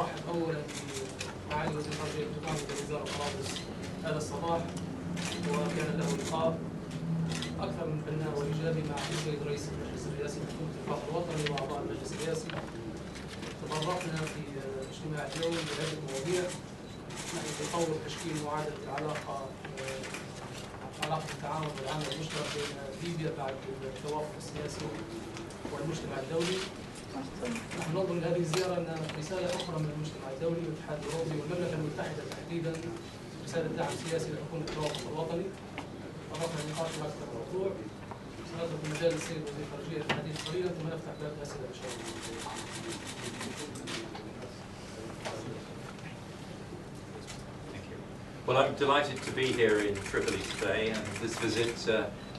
نرحب أولا بمعالي وزير الخارجية البريطاني وزير طرابلس هذا الصباح، وكان له لقاء أكثر من بناء وإيجابي مع السيد رئيس المجلس الرئاسي لحكومة الوفاق الوطني وأعضاء المجلس الرئاسي. تطرقنا في اجتماع اليوم لعدة مواضيع نحن تطور تشكيل معادلة علاقة التعاون والعمل المشترك بين ليبيا بعد التوافق السياسي والمجتمع الدولي. نحن ننظر لهذه الزيارة أن رسالة أخرى من المجتمع الدولي والاتحاد الأوروبي والمملكة المتحدة تحديدا، رسالة دعم سياسي لحكومة الوفاق الوطني. طرقنا النقاش في أكثر من موضوع. سنترك مجال السيد وزير الخارجية للحديث قليلا ثم نفتح باب الأسئلة إن شاء الله. Well, I'm delighted to be here in Tripoli today, and this visit,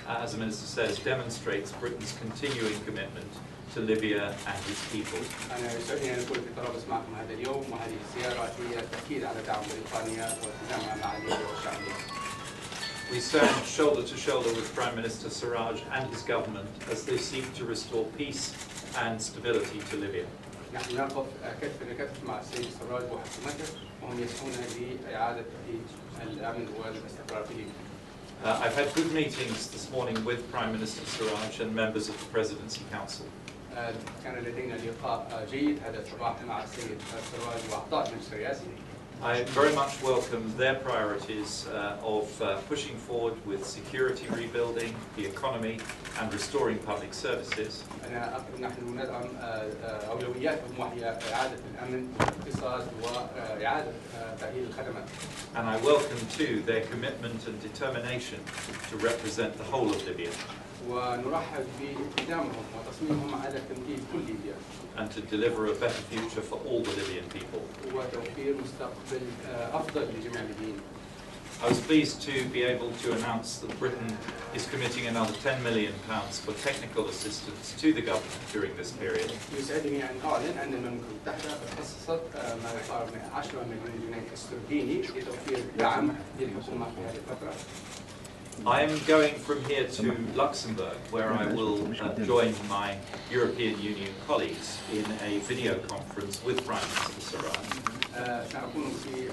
as the Minister says, demonstrates Britain's continuing commitment to Libya and its people. أنا يسعدني أن أكون في طرابلس معكم هذا اليوم، وهذه الزيارة هي تأكيد على دعم بريطانيا والتزامها مع ليبيا والشعب الليبي. We stand shoulder to shoulder with Prime Minister Sarraj and his government as they seek to restore peace and stability to Libya. نحن نقف كتفا لكتف مع السيد سراج وحكومته، وهم يسعون لإعادة الأمن والاستقرار في ليبيا. I've had good meetings this morning with Prime Minister Sarraj and members of the Presidency Council. كان لدينا لقاء جيد هذا الصباح مع السيد سراج وأعضاء المجلس الرئاسي. I very much welcome their priorities of pushing forward with security rebuilding, the economy, and restoring public services. نحن ندعم أولوياتهم وهي إعادة الأمن والاقتصاد وإعادة تأهيل الخدمات. And I welcome too their commitment and determination to represent the whole of Libya. ونرحب بالتزامهم وتصميمهم على تمثيل كل ليبيا. And to deliver a better future for all the Libyan people. وتوفير مستقبل أفضل لجميع الليبيين. I was pleased to be able to announce that Britain is committing another £10 million for technical assistance to the government during this period. يسعدني أن أعلن أن المملكة المتحدة خصصت ما يقارب 10 مليون جنيه استرليني لتوفير دعم للحكومة في هذه الفترة. I am going from here to Luxembourg, where I will join my European Union colleagues in a video conference with Prime Minister Sarraj. سنكون في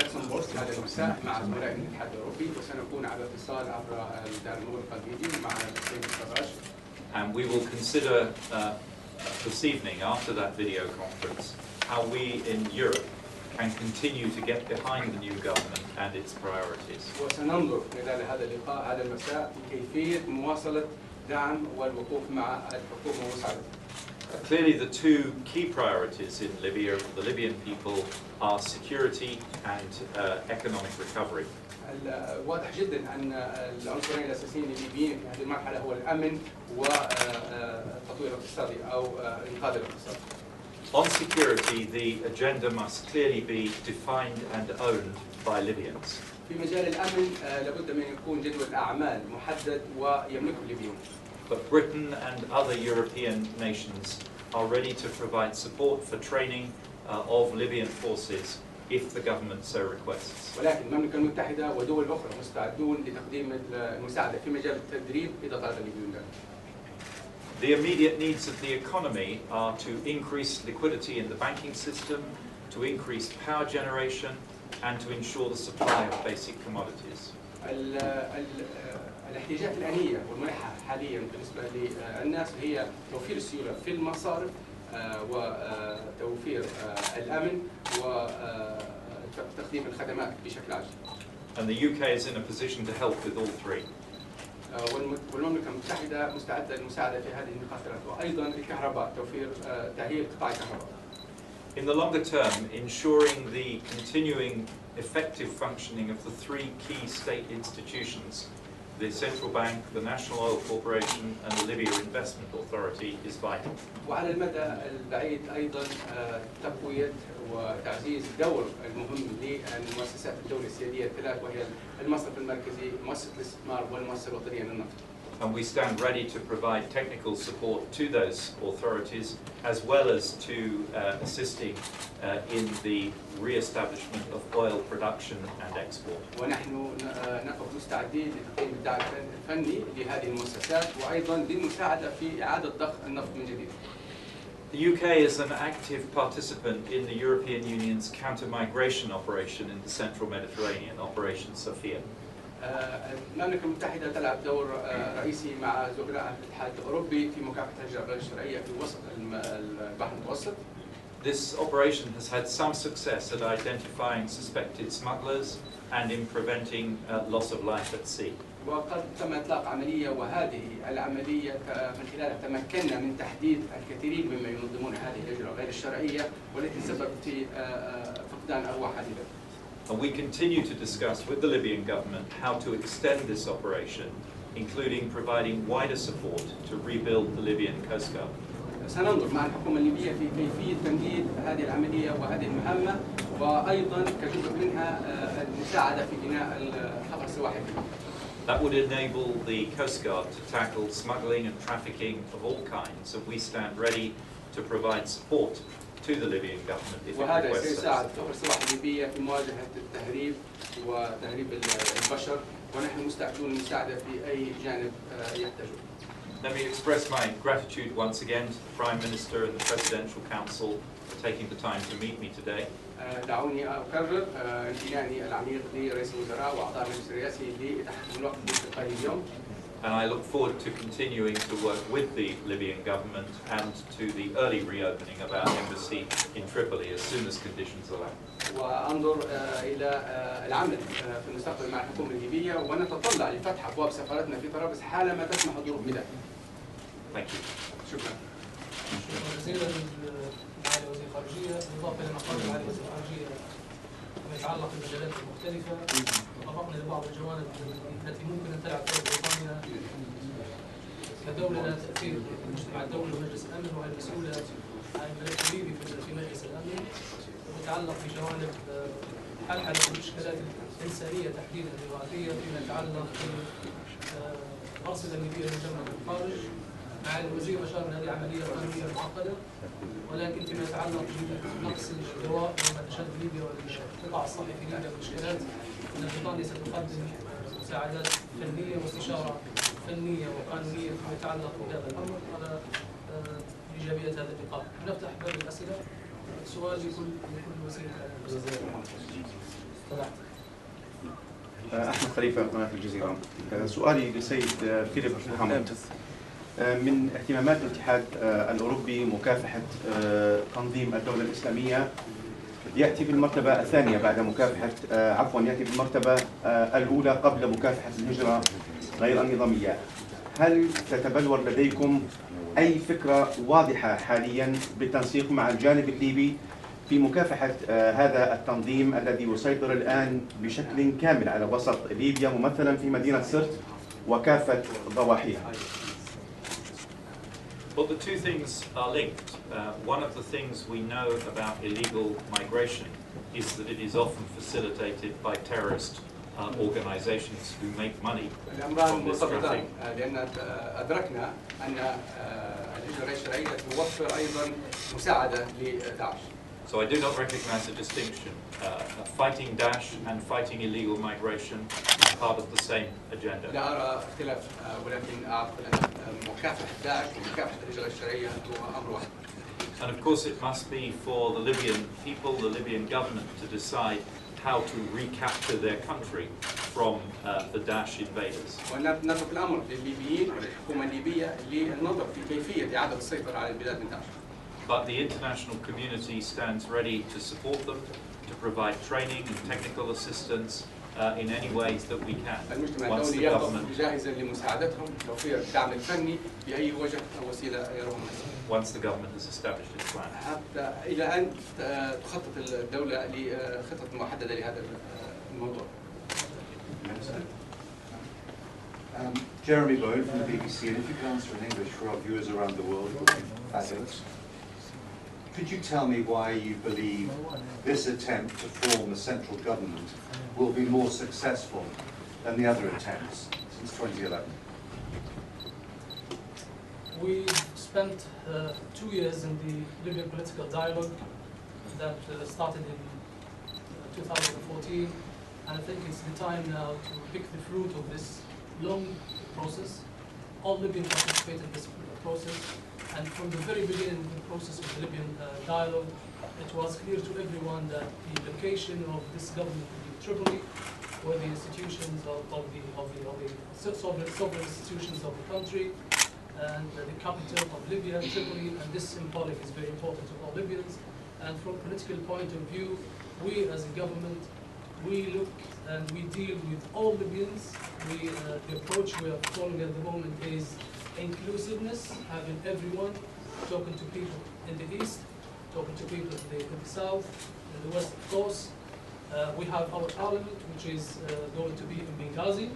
لوكسمبورغ هذا المساء مع زملاء الاتحاد الأوروبي، وسنكون على اتصال عبر الدار المغلقة الفيديو مع السيد سراج. And we will consider this evening, after that video conference, how we in Europe can continue to get behind the new government and its priorities. وسننظر خلال هذا اللقاء هذا المساء في كيفية مواصلة دعم والوقوف مع الحكومة ومساعدتها. Clearly, the two key priorities in Libya for the Libyan people are security and economic recovery. واضح جدا أن العنصرين الأساسيين الليبيين في هذه المرحلة هو الأمن والتطوير الاقتصادي أو إنقاذ الاقتصاد. On security, the agenda must clearly be defined and owned by Libyans. في مجال الأمن لابد من يكون جدول أعمال محدد ويملكه الليبيون. But Britain and other European nations are ready to provide support for training of Libyan forces if the government so requests. ولكن المملكة المتحدة ودول أخرى مستعدون لتقديم المساعدة في مجال التدريب إذا طلب الليبيون ذلك. The immediate needs of the economy are to increase liquidity in the banking system, to increase power generation, and to ensure the supply of basic commodities. الاحتياجات الآنية والملحة حاليا بالنسبة للناس هي توفير السيولة في المصارف وتوفير الأمن وتقديم الخدمات بشكل عاجل. And the UK is in a position to help with all three. والمملكة المتحدة مستعدة للمساعدة في هذه النقاط الثلاث، وأيضا الكهرباء توفير تأهيل قطاع الكهرباء. In the longer term, ensuring the continuing effective functioning of the three key state institutions, the Central Bank, the National Oil Corporation and the Libya Investment Authority, is vital. وعلى المدى البعيد أيضا تقوية وتعزيز الدور المهم للمؤسسات الدولة السيادية الثلاث، وهي المصرف المركزي، مؤسسة الاستثمار والمؤسسة الوطنية للنفط. And we stand ready to provide technical support to those authorities, as well as to assisting in the re-establishment of oil production and export. ونحن نقف مستعدين لتقديم الدعم الفني لهذه المؤسسات، وأيضا للمساعدة في إعادة ضخ النفط من جديد. The UK is an active participant in the European Union's counter-migration operation in the central Mediterranean, Operation Sophia. المملكة المتحدة تلعب دور رئيسي مع زملائها في الاتحاد الأوروبي في مكافحة الهجرة غير الشرعية في وسط البحر المتوسط. This operation has had some success at identifying suspected smugglers and in preventing loss of life at sea. وقد تم إطلاق عملية، وهذه العملية من خلالها تمكنا من تحديد الكثيرين ممن ينظمون هذه الهجرة غير الشرعية والتي سببت في فقدان أرواح عديدة. And we continue to discuss with the Libyan government how to extend this operation, including providing wider support to rebuild the Libyan Coast Guard. سننظر مع الحكومة الليبية في كيفية تمديد هذه العملية وهذه المهمة، وأيضا كجزء منها المساعدة في بناء الخط السواحلي. That would enable the Coast Guard to tackle smuggling and trafficking of all kinds, and we stand ready to provide support to the Libyan government if it وهذا requests سيساعد us. الخط السواحلي الليبية في مواجهة التهريب وتهريب البشر، ونحن مستعدون للمساعدة في أي جانب يحتاجه. Let me express my gratitude once again to the Prime Minister and the Presidential Council for taking the time to meet me today. دعوني أكرر امتناني العميق لرئيس الوزراء وأعضاء المجلس الرئاسي لإتاحة الوقت لالتقائي اليوم. And I look forward to continuing to work with the Libyan government and to the early reopening of our embassy in Tripoli as soon as conditions allow. وأنظر إلى العمل في المستقبل مع الحكومة الليبية، ونتطلع لفتح أبواب سفارتنا في طرابلس حالما تسمح الظروف بذلك. Thank you. شكرا. شكرا جزيلا لمعالي وزير الخارجية. بالإضافة إلى ما قال معالي وزير الخارجية فيما يتعلق بالمجالات المختلفة، تطرقنا لبعض الجوانب التي ممكن أن تلعب دور بريطانيا كدولة لها تأثير في المجتمع الدولي ومجلس الأمن، وهي المسؤولة عن الملف الليبي في مجلس الأمن، وتتعلق بجوانب حلحلة المشكلات الإنسانية تحديدا الإغاثية فيما يتعلق بالأرصدة الليبية المجمعة من الخارج. معالي الوزير أشار أن هذه عملية قانونية معقدة، ولكن فيما يتعلق بنقص الجوار وما تشهد ليبيا والقطاع الصحي في ليبيا المشكلات، أن البريطاني ستقدم مساعدات فنية واستشارة فنية وقانونية فيما يتعلق بهذا الأمر على إيجابية هذا اللقاء. نفتح باب الأسئلة. سؤال لكل وزير. أحمد خليفة قناة الجزيرة. سؤالي للسيد فيليب هاموند. من اهتمامات الاتحاد الأوروبي مكافحة تنظيم الدولة الإسلامية، يأتي في المرتبة الثانية بعد مكافحة يأتي في المرتبة الأولى قبل مكافحة الهجرة غير النظامية. هل تتبلور لديكم أي فكرة واضحة حاليا بالتنسيق مع الجانب الليبي في مكافحة هذا التنظيم الذي يسيطر الآن بشكل كامل على وسط ليبيا ممثلا في مدينة سرت وكافة ضواحيها؟ Well, the two things are linked. One of the things we know about illegal migration is that it is often facilitated by terrorist organizations who make money from this trafficking. لأن أدركنا أن الهجرة غير الشرعية توفر أيضا مساعدة لداعش. So I do not recognize a distinction. Fighting Daesh and fighting illegal migration is part of the same agenda. لا أرى اختلاف، ولكن أعتقد أن مكافحة داعش ومكافحة الهجرة غير الشرعية هو أمر واحد. And of course it must be for the Libyan people, the Libyan government, to decide how to recapture their country from the Daesh invaders. ونترك الأمر للليبيين وللحكومة الليبية للنظر في كيفية إعادة السيطرة على البلاد من داعش. But the international community stands ready to support them, to provide training and technical assistance in any ways that we can. المجتمع الدولي يقف جاهزا لمساعدتهم توفير الدعم الفني بأي وجه أو وسيلة يرون. Once the government has established its plan. حتى إلى أن تخطط الدولة لخطط محددة لهذا الموضوع. Jeremy Bowen from the BBC, and if you can answer in English for our viewers around the world, it would be fabulous. Could you tell me why you believe this attempt to form a central government will be more successful than the other attempts since 2011? We spent 2 years in the Libyan political dialogue that started in 2014, and I think it's the time now to pick the fruit of this long process. All Libyans participate in this process. And from the very beginning of the process of the Libyan dialogue, it was clear to everyone that the location of this government would be Tripoli, where the institutions of the sovereign institutions of the country, and the capital of Libya, Tripoli, and this symbolic is very important to all Libyans. And from a political point of view, we as a government, we look and we deal with all Libyans. The approach we are following at the moment is inclusiveness, having everyone, talking to people in the east, talking to people in the south, in the west, of course. We have our parliament, which is going to be in Benghazi.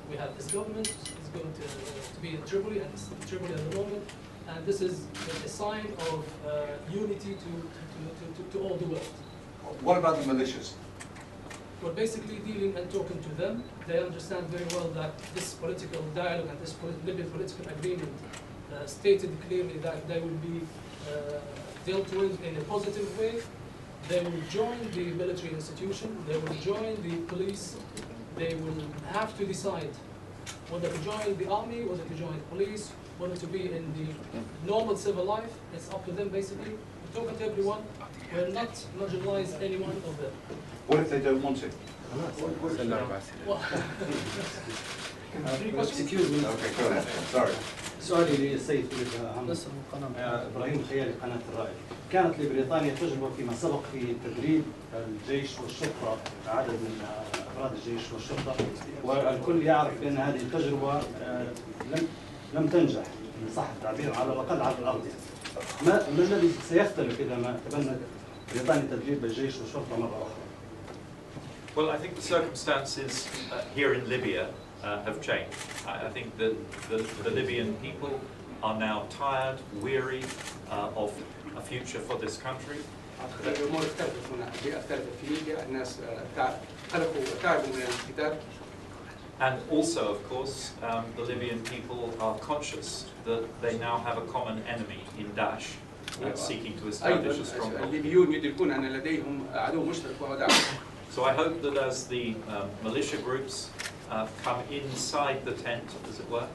We have this government, is going to be in Tripoli, and it's in Tripoli at the moment. And this is a sign of unity to all the world. What about the militias? We're basically dealing and talking to them. They understand very well that this political dialogue and this Libyan political agreement stated clearly that they will be dealt with in a positive way. They will join the military institution, they will join the police, they will have to decide whether to join the army, whether to join the police, whether to be in the normal civil life. It's up to them basically. We're talking to everyone. We're not marginalize any one of them. What if they don't want to? Well, Excuse me. Okay, go ahead. Sorry. سؤالي للسيد فيليب هاموند. ابراهيم خيالي قناه الرائي. كانت لبريطانيا تجربه فيما سبق في تدريب الجيش والشرطه عدد من افراد الجيش والشرطه، والكل يعرف ان هذه التجربه لم تنجح ان صح التعبير على الاقل على الارض. ما الذي سيختلف اذا ما تبنت بريطانيا تدريب الجيش والشرطه مره اخرى؟ Well, I think the circumstances here in Libya have changed. I think that the Libyan people are now tired, weary of a future for this country. الامور اختلفت هنا، البيئه اختلفت في ليبيا، الناس قلقوا وتعبوا من القتال. And also, of course, the Libyan people are conscious that they now have a common enemy in Daesh, seeking to establish a stronghold. الليبيون يدركون ان لديهم عدو مشترك وهو داعش. So I hope that as the militia groups come inside the tent, as it were,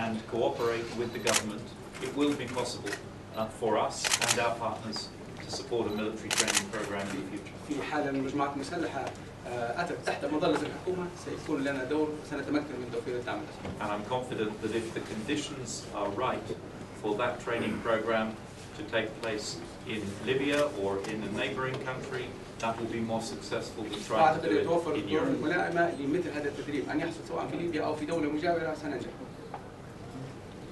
and cooperate with the government, it will be possible for us and our partners to support a military training program in the future. في حال المجموعات المسلحة أتت تحت مظلة الحكومة سيكون لنا دور وسنتمكن من توفير الدعم. And I'm confident that if the conditions are right for that training program to take place in Libya or in a neighboring country, that will be more successful than trying to do it in Europe. الملائمة لمثل هذا التدريب أن يحصل سواء في ليبيا أو في دولة مجاورة سننجح.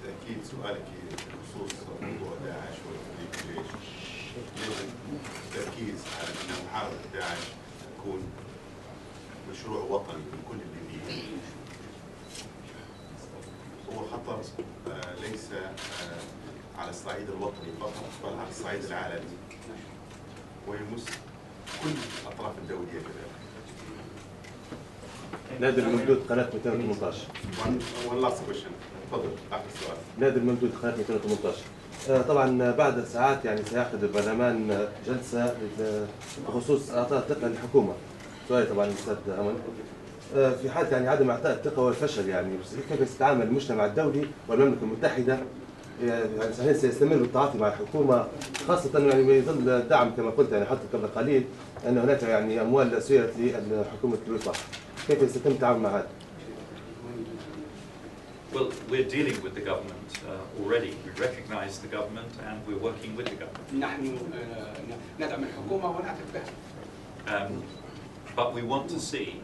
بالتأكيد سؤالك بخصوص موضوع داعش والتدريب الجيش يجب التركيز على أن محاربة داعش تكون مشروع وطني لكل الليبيين. هو خطر ليس على الصعيد الوطني فقط بل على الصعيد العالمي ويمس كل الأطراف الدولية كذلك. نادر الممدود قناة 218. One last question. تفضل آخر سؤال. نادر الممدود قناة 218. طبعا بعد ساعات يعني سيعقد البرلمان جلسة بخصوص إعطاء الثقة للحكومة. سؤالي طبعا الأستاذ هاموند. في حالة يعني عدم إعطاء الثقة والفشل يعني كيف سيتعامل المجتمع الدولي والمملكة المتحدة؟ يعني صحيح سيستمر بالتعاطي مع الحكومة خاصة يعني ما يظل الدعم كما قلت يعني حتى قبل قليل أن هناك يعني أموال سيرت لحكومة الوفاق. كيف سيتم التعامل مع هذا؟ Well, we're dealing with the government already. We recognize the government and we're working with the government. نحن ندعم الحكومة ونعترف بها. But we want to see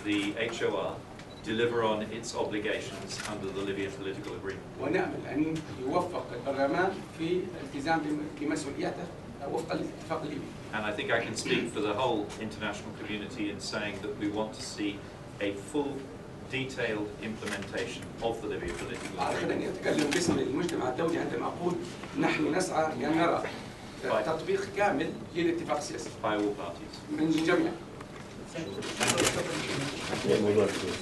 the HOR deliver on its obligations under the Libyan political agreement. ونأمل أن يوفق البرلمان في الالتزام بمسؤولياته وفق الاتفاق الليبي. And I think I can speak for the whole international community in saying that we want to see a full, detailed implementation of the Libyan political أعتقد agreement. أني أتكلم باسم المجتمع الدولي عندما أقول نحن نسعى لأن نرى تطبيق كامل للاتفاق السياسي. By all parties. من الجميع. موضوع الفلوس.